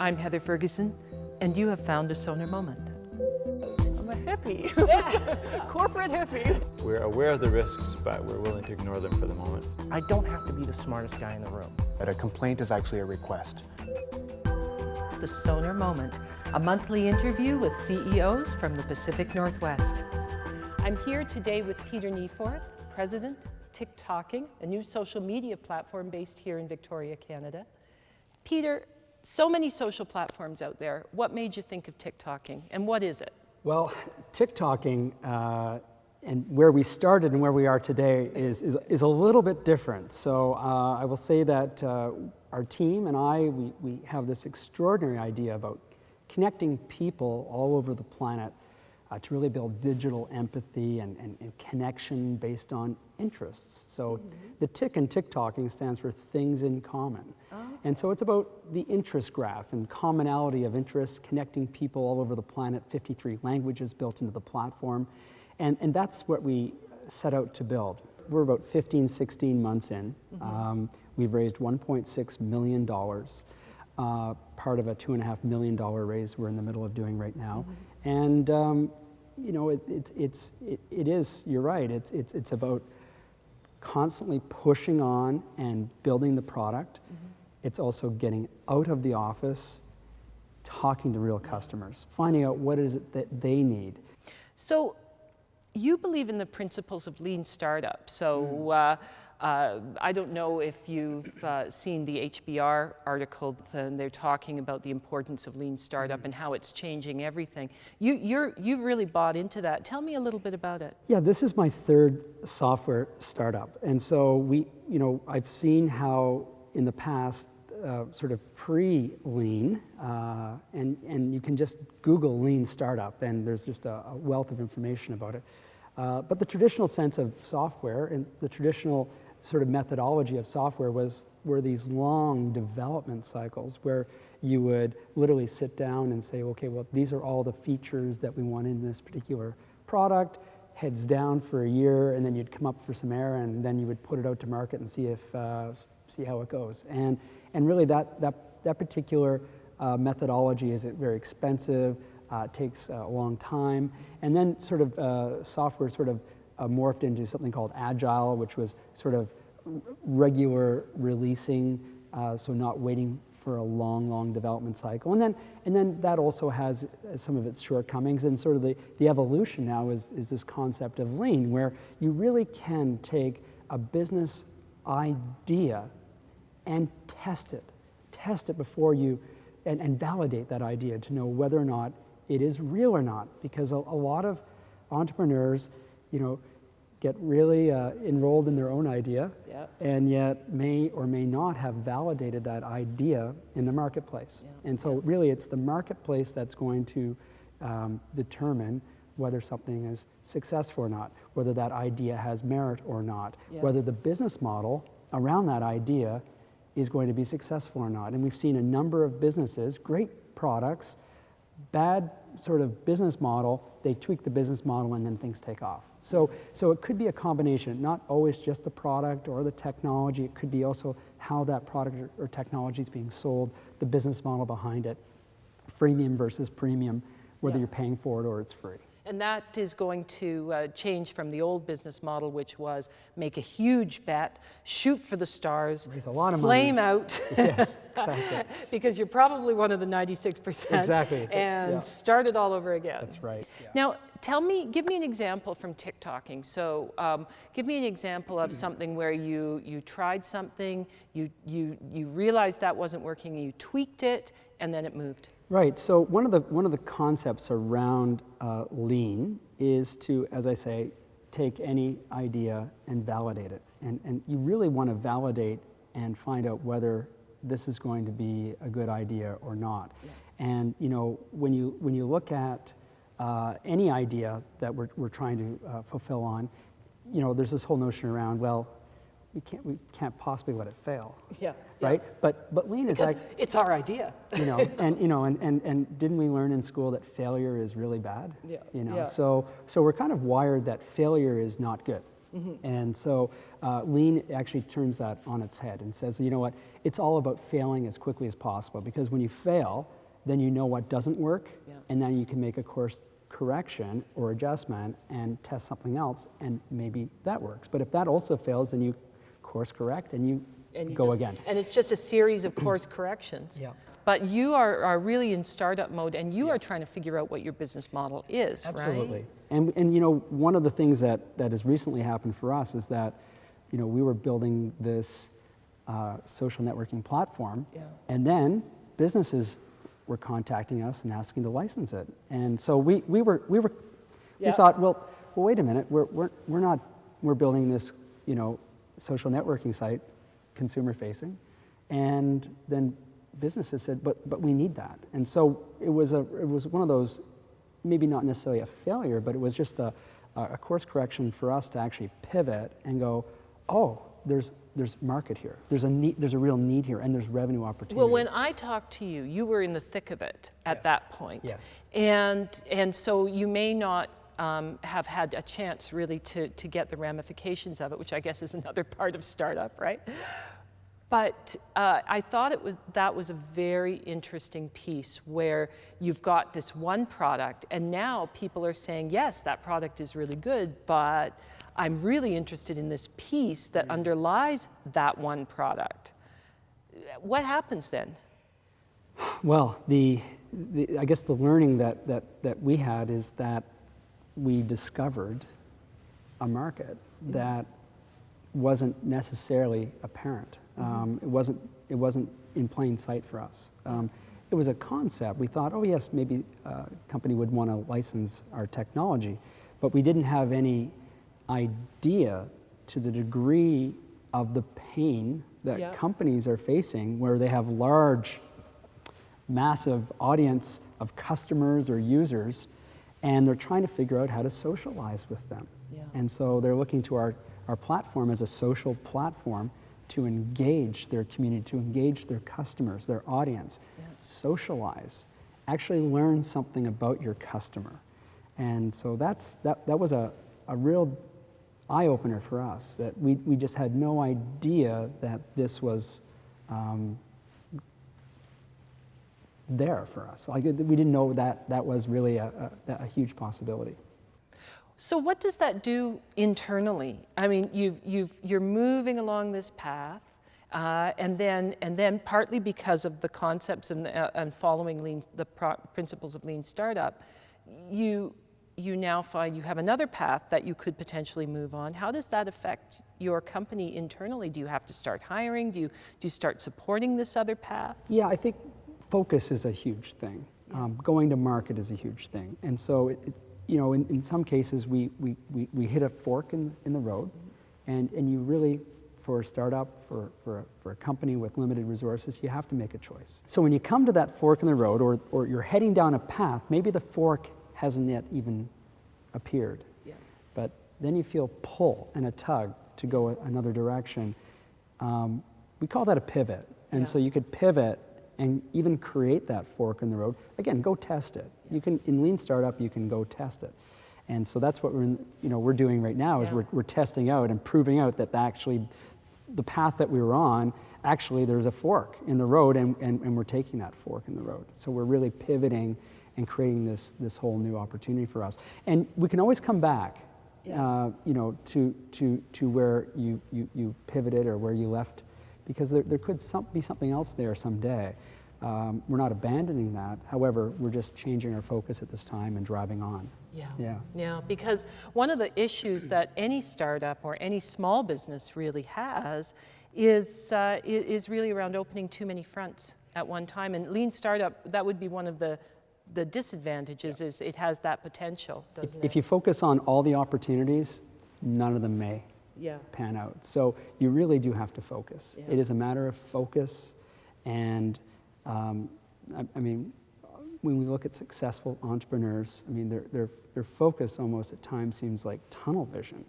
I'm Heather Ferguson, and you have found a Sonar moment. I'm a hippie, corporate hippie. We're aware of the risks, but we're willing to ignore them for the moment. I don't have to be the smartest guy in the room. That a complaint is actually a request. It's the Sonar Moment, a monthly interview with CEOs from the Pacific Northwest. I'm here today with Peter Nieforth, President, TicTalking, a new social media platform based here in Victoria, Canada. Peter, so many social platforms out there. What made you think of TicTalking, and what is it? Well, TicTalking and where we started and where we are today is a little bit different. So I will say that our team and we have this extraordinary idea about connecting people all over the planet to really build digital empathy and connection based on interests. So the Tic in TicTalking stands for things in common. And so it's about the interest graph and commonality of interests, connecting people all over the planet, 53 languages built into the platform. And that's what we set out to build. We're about 15, 16 months in. We've raised $1.6 million, part of a $2.5 million raise we're in the middle of doing right now. And you know, it is, you're right, it's about constantly pushing on and building the product. It's also getting out of the office, talking to real customers, finding out what is it that they need. So you believe in the principles of lean startup. So I don't know if you've seen the HBR article, and they're talking about the importance of lean startup and how it's changing everything. You've really bought into that. Tell me a little bit about it. Yeah, this is my third software startup. And so I've seen how in the past, sort of pre-lean, and you can just Google lean startup and there's just a wealth of information about it. But the traditional sense of software and the traditional sort of methodology of software were these long development cycles where you would literally sit down and say, okay, well, these are all the features that we want in this particular product, heads down for a year, and then you'd come up for some air, and then you would put it out to market and see how it goes. And really that particular methodology is very expensive, takes a long time, and then sort of software sort of morphed into something called Agile, which was sort of regular releasing, so not waiting for a long development cycle. And then that also has some of its shortcomings, and sort of the evolution now is this concept of lean, where you really can take a business idea and test it before you, and validate that idea to know whether or not it is real or not, because a lot of entrepreneurs, get really enrolled in their own idea, and yet may or may not have validated that idea in the marketplace. And so really it's the marketplace that's going to determine whether something is successful or not, whether that idea has merit or not, whether the business model around that idea is going to be successful or not. And we've seen a number of businesses, great products, bad sort of business model, they tweak the business model and then things take off. So it could be a combination, not always just the product or the technology, it could be also how that product or technology is being sold, the business model behind it, freemium versus premium, whether you're paying for it or it's free. And that is going to change from the old business model, which was make a huge bet, shoot for the stars, raise a lot of flame money. out, Yes, exactly. because you're probably one of the 96%, Exactly. and start it all over again. That's right. Yeah. Now, give me an example from TicTalking. So give me an example of something where you tried something, you realized that wasn't working, you tweaked it, and then it moved. Right. So one of the concepts around lean is to, as I say, take any idea and validate it. And you really want to validate and find out whether this is going to be a good idea or not. And when you look at any idea that we're trying to fulfill on, there's this whole notion around, well, we can't possibly let it fail. Right? But lean is like, it's our idea. And didn't we learn in school that failure is really bad? So we're kind of wired that failure is not good. And so Lean actually turns that on its head and says, you know what, it's all about failing as quickly as possible, because when you fail, then you know what doesn't work, and then you can make a course correction or adjustment and test something else, and maybe that works. But if that also fails, then you course correct and you go again. And it's just a series of course corrections. Yeah. But you are really in startup mode, and you are trying to figure out what your business model is, Absolutely. right? And you know, one of the things that has recently happened for us is that, you know, we were building this social networking platform, and then businesses were contacting us and asking to license it. And so we thought, well, wait a minute, we're building this, you know, social networking site, consumer facing, and then businesses said, but we need that. And so it was one of those, maybe not necessarily a failure, but it was just a course correction for us to actually pivot and go, oh, there's market here. There's a real need here, and there's revenue opportunity. Well, when I talked to you, you were in the thick of it at that point. Yes. And so you may not have had a chance really to get the ramifications of it, which I guess is another part of startup, right? But I thought that was a very interesting piece where you've got this one product, and now people are saying, yes, that product is really good, but I'm really interested in this piece that underlies that one product. What happens then? Well, I guess the learning that we had is that we discovered a market that wasn't necessarily apparent. It wasn't in plain sight for us. It was a concept. We thought, oh yes, maybe a company would want to license our technology, but we didn't have any idea to the degree of the pain that companies are facing, where they have large, massive audience of customers or users, and they're trying to figure out how to socialize with them. And so they're looking to our platform as a social platform to engage their community, to engage their customers, their audience, socialize, actually learn something about your customer. And so that was a real eye-opener for us, that we just had no idea that this was there for us. Like, we didn't know that was really a huge possibility. So what does that do internally? I mean, you're moving along this path, and then partly because of the concepts and following lean, principles of lean startup, you now find you have another path that you could potentially move on. How does that affect your company internally? Do you have to start hiring? Do you start supporting this other path? Yeah, I think focus is a huge thing. Going to market is a huge thing, and so you know, in some cases, we hit a fork in the road, and you really, for a startup, for a company with limited resources, you have to make a choice. So when you come to that fork in the road, or you're heading down a path, maybe the fork hasn't yet even appeared, but then you feel pull and a tug to go another direction. We call that a pivot, and so you could pivot and even create that fork in the road. Again, go test it. You can, in lean startup, you can go test it. And so that's what we're doing right now, is we're testing out and proving out that actually the path that we were on, actually there's a fork in the road, and we're taking that fork in the road. So we're really pivoting and creating this whole new opportunity for us. And we can always come back, you know, to where you pivoted or where you left, because there could be something else there someday. We're not abandoning that. However, we're just changing our focus at this time and driving on. Yeah, because one of the issues that any startup or any small business really has is really around opening too many fronts at one time. And lean startup, that would be one of the disadvantages, is it has that potential, doesn't it? If you focus on all the opportunities, none of them may pan out. So you really do have to focus. It is a matter of focus, and I mean, when we look at successful entrepreneurs, I mean, their focus almost at times seems like tunnel vision.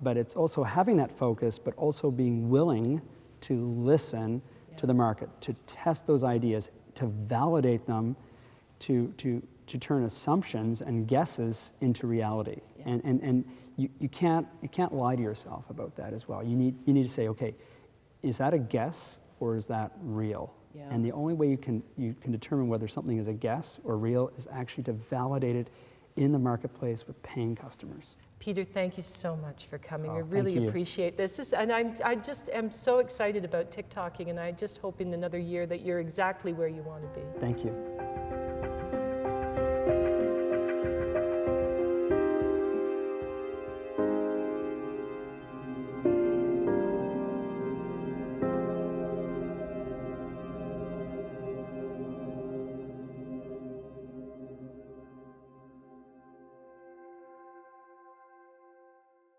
But it's also having that focus, but also being willing to listen to the market, to test those ideas, to validate them, to to turn assumptions and guesses into reality. And you can't lie to yourself about that as well. You need to say, okay, is that a guess or is that real? Yeah. And the only way you can determine whether something is a guess or real is actually to validate it in the marketplace with paying customers. Peter, thank you so much for coming. Oh, I thank really you. appreciate this. And I just am so excited about TicTalking, and I just hope in another year that you're exactly where you want to be. Thank you.